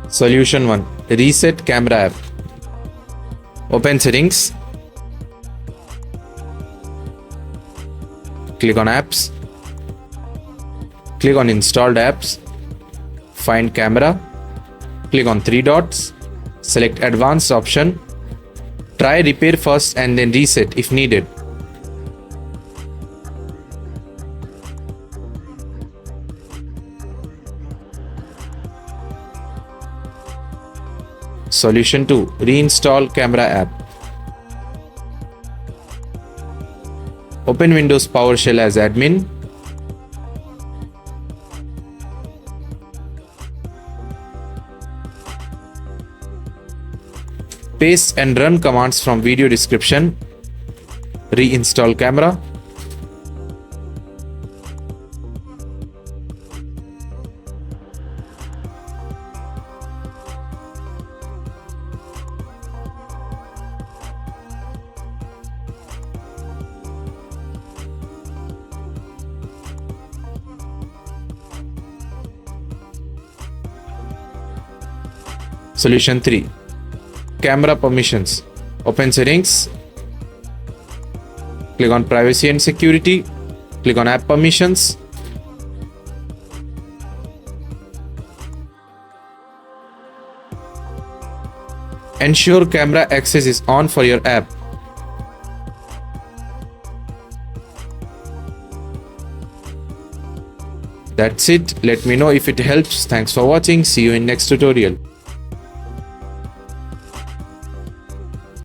Solution 1. Reset camera app. Open settings. Click on apps. Click on installed apps. Find camera. Click on 3 dots. Select advanced option. Try repair first and then reset if needed. Solution 2. Reinstall camera app. Open Windows PowerShell as admin. Paste and run commands from video description. Reinstall camera. Solution 3. Camera permissions. Open settings. Click on privacy and security. Click on app permissions. Ensure camera access is on for your app. That's it. Let me know if it helps. Thanks for watching. See you in next tutorial.